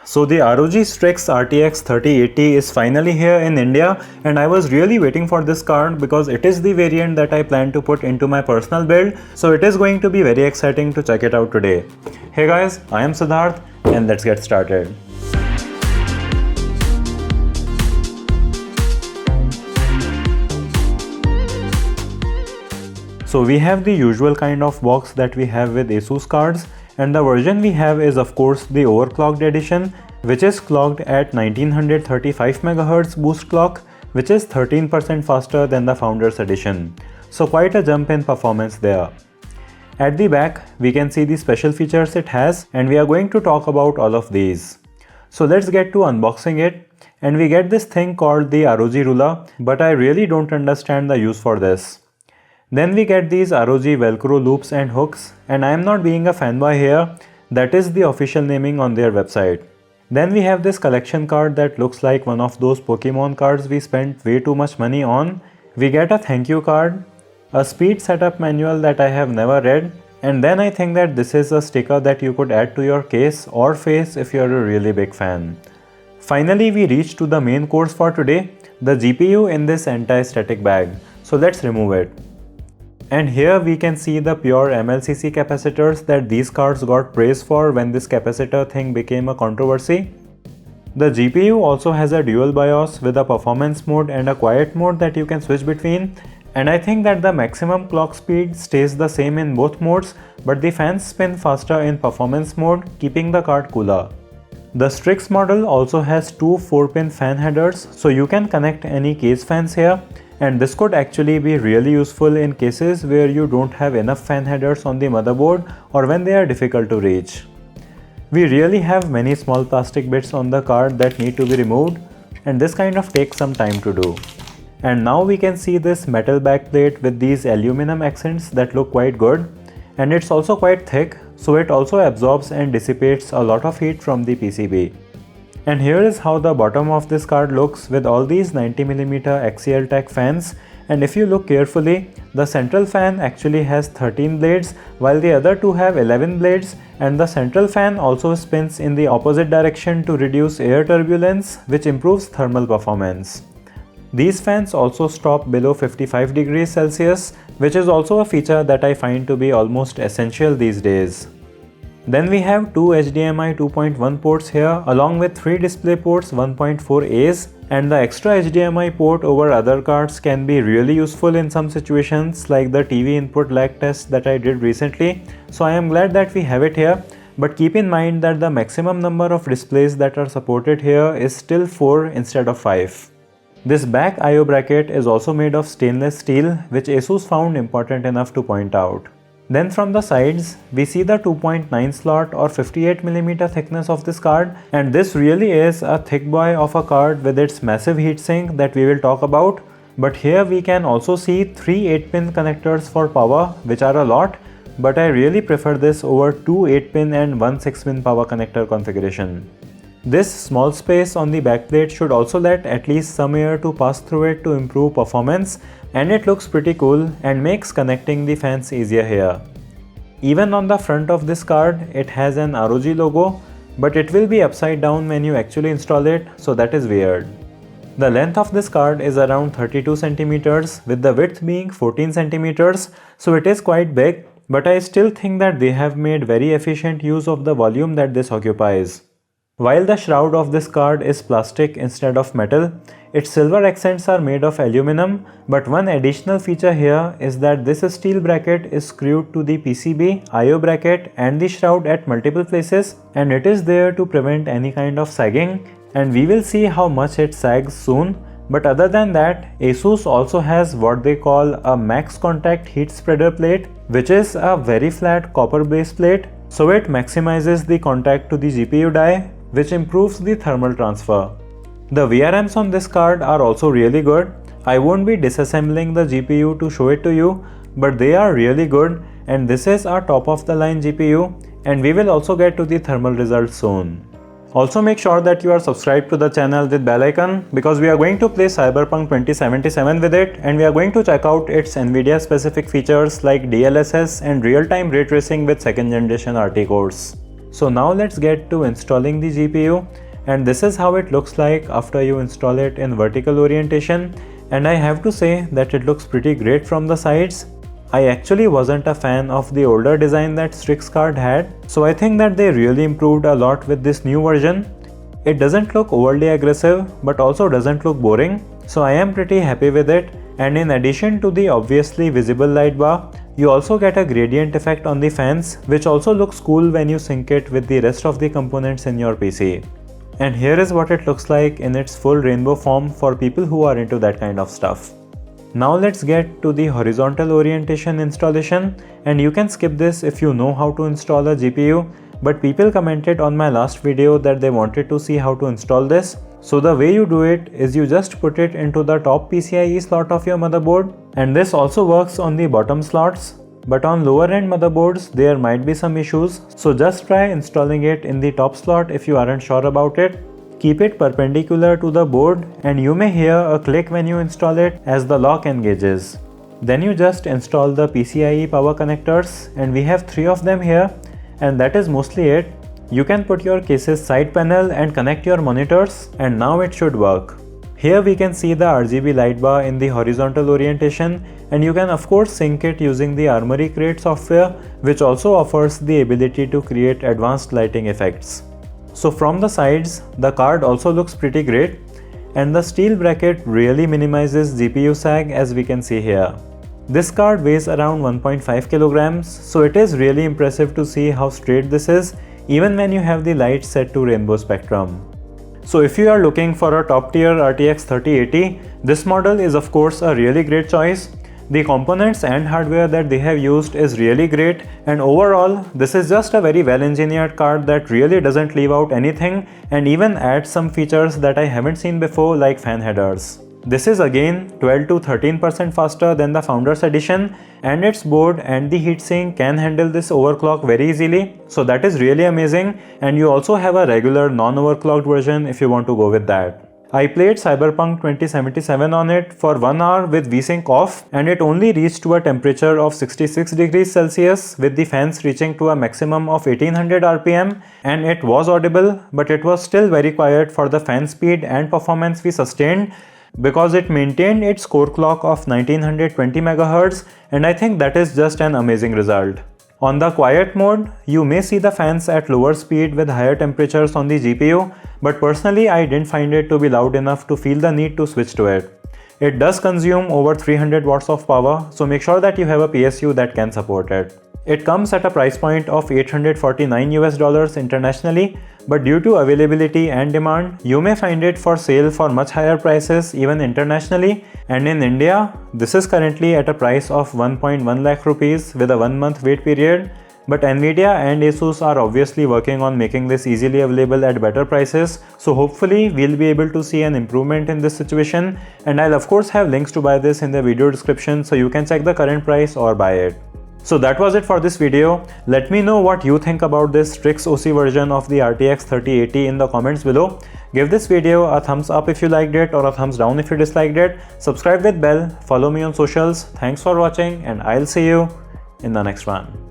So the ROG Strix RTX 3080 is finally here in India, and I was really waiting for this card because it is the variant that I plan to put into my personal build, so it is going to be very exciting to check it out today. Hey guys, I am Siddharth and let's get started. So we have the usual kind of box that we have with ASUS cards, and the version we have is of course the overclocked edition, which is clocked at 1935 MHz boost clock, which is 13% faster than the Founders edition. So quite a jump in performance there. At the back, we can see the special features it has, and we are going to talk about all of these. So let's get to unboxing it, and we get this thing called the ROG ruler, but I really don't understand the use for this. Then we get these ROG Velcro loops and hooks, and I am not being a fanboy here, that is the official naming on their website. Then we have this collection card that looks like one of those Pokemon cards we spent way too much money on. We get a thank you card, a speed setup manual that I have never read, and then I think that this is a sticker that you could add to your case or face if you're a really big fan. Finally, we reach to the main course for today, the GPU in this anti-static bag. So let's remove it. And here we can see the pure MLCC capacitors that these cards got praise for when this capacitor thing became a controversy. The GPU also has a dual BIOS with a performance mode and a quiet mode that you can switch between, and I think that the maximum clock speed stays the same in both modes, but the fans spin faster in performance mode, keeping the card cooler. The Strix model also has two 4-pin fan headers, so you can connect any case fans here, and this could actually be really useful in cases where you don't have enough fan headers on the motherboard or when they are difficult to reach. We really have many small plastic bits on the card that need to be removed, and this kind of takes some time to do. And now we can see this metal backplate with these aluminum accents that look quite good, and it's also quite thick, so it also absorbs and dissipates a lot of heat from the PCB. And here is how the bottom of this card looks with all these 90mm axial tech fans, and if you look carefully, the central fan actually has 13 blades while the other two have 11 blades, and the central fan also spins in the opposite direction to reduce air turbulence, which improves thermal performance. These fans also stop below 55 degrees Celsius, which is also a feature that I find to be almost essential these days. Then we have two HDMI 2.1 ports here along with 3 DisplayPorts 1.4As, and the extra HDMI port over other cards can be really useful in some situations like the TV input lag test that I did recently, so I am glad that we have it here, but keep in mind that the maximum number of displays that are supported here is still 4 instead of 5. This back IO bracket is also made of stainless steel, which ASUS found important enough to point out. Then from the sides, we see the 2.9 slot or 58mm thickness of this card, and this really is a thick boy of a card with its massive heatsink that we will talk about. But here we can also see 3 8-pin connectors for power, which are a lot, but I really prefer this over 2 8-pin and 1 6-pin power connector configuration. This small space on the backplate should also let at least some air to pass through it to improve performance, and it looks pretty cool and makes connecting the fans easier here. Even on the front of this card, it has an ROG logo, but it will be upside down when you actually install it, so that is weird. The length of this card is around 32 cm with the width being 14 cm, so it is quite big, but I still think that they have made very efficient use of the volume that this occupies. While the shroud of this card is plastic instead of metal, its silver accents are made of aluminum, but one additional feature here is that this steel bracket is screwed to the PCB, IO bracket and the shroud at multiple places, and it is there to prevent any kind of sagging, and we will see how much it sags soon. But other than that, ASUS also has what they call a max contact heat spreader plate, which is a very flat copper base plate, so it maximizes the contact to the GPU die, which improves the thermal transfer. The VRMs on this card are also really good. I won't be disassembling the GPU to show it to you, but they are really good, and this is our top of the line GPU, and we will also get to the thermal results soon. Also make sure that you are subscribed to the channel with bell icon, because we are going to play Cyberpunk 2077 with it, and we are going to check out its Nvidia specific features like DLSS and real-time ray tracing with 2nd generation RT cores. So now let's get to installing the GPU, and this is how it looks like after you install it in vertical orientation, and I have to say that it looks pretty great from the sides. I actually wasn't a fan of the older design that Strix card had, so I think that they really improved a lot with this new version. It doesn't look overly aggressive but also doesn't look boring, so I am pretty happy with it. And in addition to the obviously visible light bar, you also get a gradient effect on the fans, which also looks cool when you sync it with the rest of the components in your PC. And here is what it looks like in its full rainbow form for people who are into that kind of stuff. Now let's get to the horizontal orientation installation, and you can skip this if you know how to install a GPU, but people commented on my last video that they wanted to see how to install this. So the way you do it is you just put it into the top PCIe slot of your motherboard, and this also works on the bottom slots, but on lower end motherboards there might be some issues, so just try installing it in the top slot if you aren't sure about it. Keep it perpendicular to the board and you may hear a click when you install it as the lock engages. Then you just install the PCIe power connectors, and we have 3 of them here, and that is mostly it. You can put your case's side panel and connect your monitors, and now it should work. Here we can see the RGB light bar in the horizontal orientation, and you can of course sync it using the Armoury Crate software, which also offers the ability to create advanced lighting effects. So from the sides, the card also looks pretty great, and the steel bracket really minimizes GPU sag, as we can see here. This card weighs around 1.5 kilograms, so it is really impressive to see how straight this is, even when you have the light set to rainbow spectrum. So if you are looking for a top tier RTX 3080, this model is of course a really great choice. The components and hardware that they have used is really great, and overall this is just a very well engineered card that really doesn't leave out anything and even adds some features that I haven't seen before, like fan headers. This is again 12 to 13% faster than the Founders Edition, and its board and the heatsink can handle this overclock very easily, so that is really amazing. And you also have a regular non-overclocked version if you want to go with that. I played Cyberpunk 2077 on it for 1 hour with VSync off, and it only reached to a temperature of 66 degrees Celsius with the fans reaching to a maximum of 1800 RPM, and it was audible, but it was still very quiet for the fan speed and performance we sustained, because it maintained its core clock of 1920 MHz, and I think that is just an amazing result. On the quiet mode, you may see the fans at lower speed with higher temperatures on the GPU, but personally I didn't find it to be loud enough to feel the need to switch to it. It does consume over 300 watts of power, so make sure that you have a PSU that can support it. It comes at a price point of $849 internationally, but due to availability and demand, you may find it for sale for much higher prices even internationally, and in India, this is currently at a price of 1.1 lakh rupees with a 1-month wait period. But Nvidia and Asus are obviously working on making this easily available at better prices, so hopefully we'll be able to see an improvement in this situation, and I'll of course have links to buy this in the video description so you can check the current price or buy it. So that was it for this video. Let me know what you think about this Strix OC version of the RTX 3080 in the comments below. Give this video a thumbs up if you liked it, or a thumbs down if you disliked it. Subscribe with bell, follow me on socials. Thanks for watching, and I'll see you in the next one.